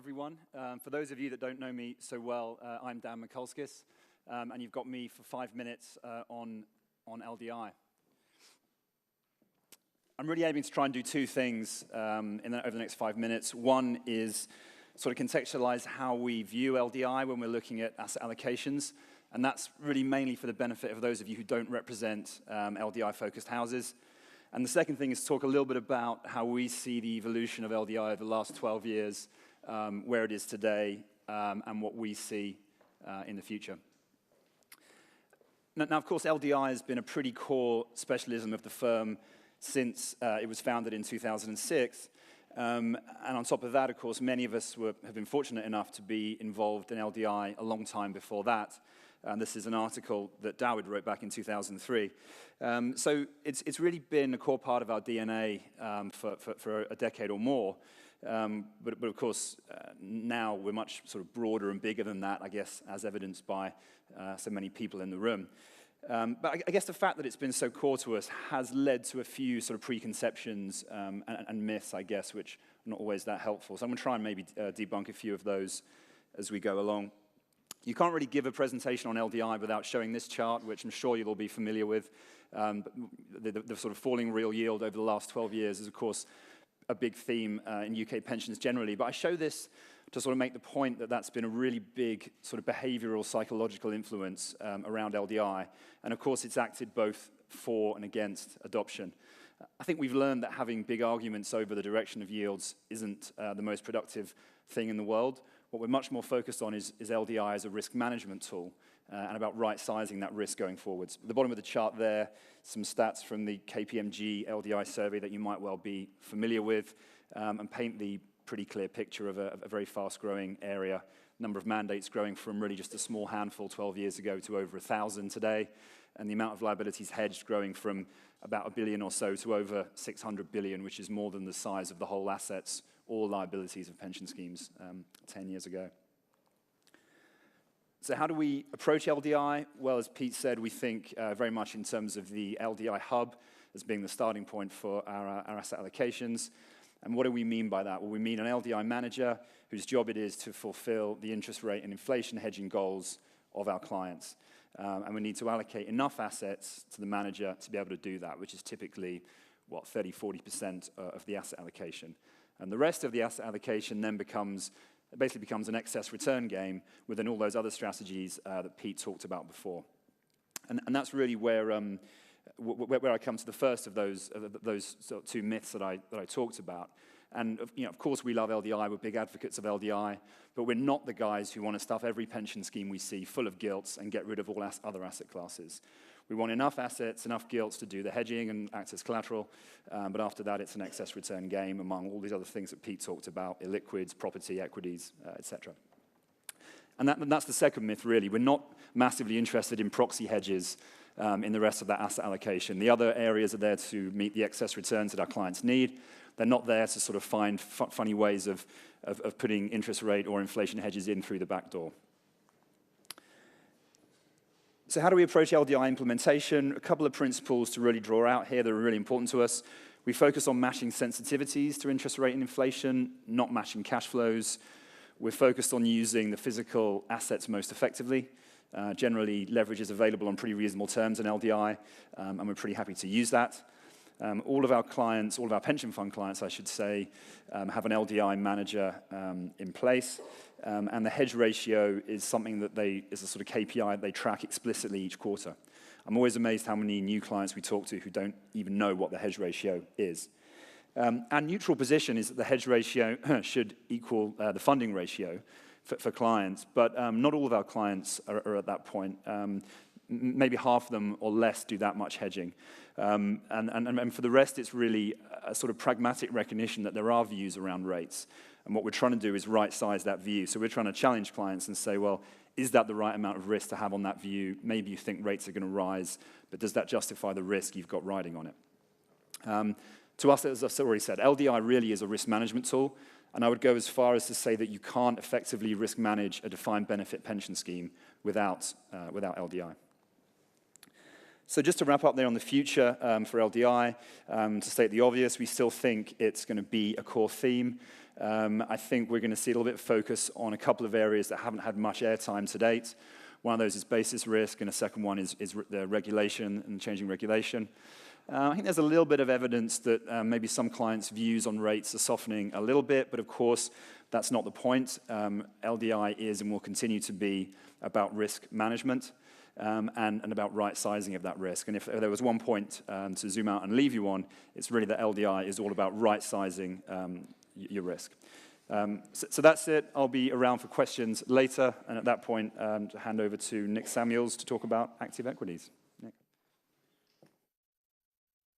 everyone. For those of you that don't know me so well, I'm Dan Mikulskis, and you've got me for 5 minutes on LDI. I'm really aiming to try and do two things over the next 5 minutes. One is sort of contextualize how we view LDI when we're looking at asset allocations, and that's really mainly for the benefit of those of you who don't represent LDI-focused houses. And the second thing is to talk a little bit about how we see the evolution of LDI over the last 12 years, where it is today, and what we see in the future. Now, of course, LDI has been a pretty core specialism of the firm since it was founded in 2006. And on top of that, of course, many of us have been fortunate enough to be involved in LDI a long time before that. This is an article that Dawid wrote back in 2003. So it's really been a core part of our DNA for a decade or more. But of course, now we're much sort of broader and bigger than that, I guess, as evidenced by so many people in the room. But I guess the fact that it's been so core to us has led to a few sort of preconceptions and myths, I guess, which are not always that helpful. So I'm going to try and maybe debunk a few of those as we go along. You can't really give a presentation on LDI without showing this chart, which I'm sure you'll all be familiar with. The sort of falling real yield over the last 12 years is, of course, a big theme in UK pensions generally. But I show this to sort of make the point that that's been a really big sort of behavioral, psychological influence around LDI. And of course, it's acted both for and against adoption. I think we've learned that having big arguments over the direction of yields isn't the most productive thing in the world. What we're much more focused on is LDI as a risk management tool and about right-sizing that risk going forwards. At the bottom of the chart there, some stats from the KPMG LDI survey that you might well be familiar with and paint the pretty clear picture of a very fast-growing area. Number of mandates growing from really just a small handful 12 years ago to over 1,000 today, and the amount of liabilities hedged growing from about $1 billion or so to over $600 billion, which is more than the size of the whole assets or liabilities of pension schemes 10 years ago. So how do we approach LDI? Well, as Pete said, we think very much in terms of the LDI hub as being the starting point for our asset allocations. And what do we mean by that? Well, we mean an LDI manager whose job it is to fulfill the interest rate and inflation hedging goals of our clients. And we need to allocate enough assets to the manager to be able to do that, which is typically, 30–40% of the asset allocation. And the rest of the asset allocation then basically becomes an excess return game within all those other strategies that Pete talked about before. And that's really where I come to the first of those sort of two myths that I talked about. And of course, we love LDI. We're big advocates of LDI, but we're not the guys who want to stuff every pension scheme we see full of gilts and get rid of all other asset classes. We want enough assets, enough gilts to do the hedging and act as collateral, but after that, it's an excess return game among all these other things that Pete talked about: illiquids, property, equities, etc. And that's the second myth, really. We're not massively interested in proxy hedges in the rest of that asset allocation. The other areas are there to meet the excess returns that our clients need. They're not there to sort of find funny ways of putting interest rate or inflation hedges in through the back door. So how do we approach LDI implementation? A couple of principles to really draw out here that are really important to us. We focus on matching sensitivities to interest rate and inflation, not matching cash flows. We're focused on using the physical assets most effectively. Generally, leverage is available on pretty reasonable terms in LDI, and we're pretty happy to use that. All of our clients, all of our pension fund clients, I should say, have an LDI manager in place, and the hedge ratio is something that is a sort of KPI they track explicitly each quarter. I'm always amazed how many new clients we talk to who don't even know what the hedge ratio is. Our neutral position is that the hedge ratio should equal the funding ratio for clients, but not all of our clients are at that point. Maybe half of them or less do that much hedging. And for the rest, it's really a sort of pragmatic recognition that there are views around rates. And what we're trying to do is right-size that view. So we're trying to challenge clients and say, well, is that the right amount of risk to have on that view? Maybe you think rates are going to rise, but does that justify the risk you've got riding on it? To us, as I've already said, LDI really is a risk management tool. And I would go as far as to say that you can't effectively risk manage a defined benefit pension scheme without LDI. So just to wrap up there on the future for LDI, to state the obvious, we still think it's going to be a core theme. I think we're going to see a little bit of focus on a couple of areas that haven't had much airtime to date. One of those is basis risk, and a second one is the regulation and changing regulation. I think there's a little bit of evidence that maybe some clients' views on rates are softening a little bit, but of course, that's not the point. LDI is and will continue to be about risk management and about right sizing of that risk. And if there was one point to zoom out and leave you on, it's really that LDI is all about right sizing your risk. So that's it. I'll be around for questions later, and at that point, to hand over to Nick Samuels to talk about active equities.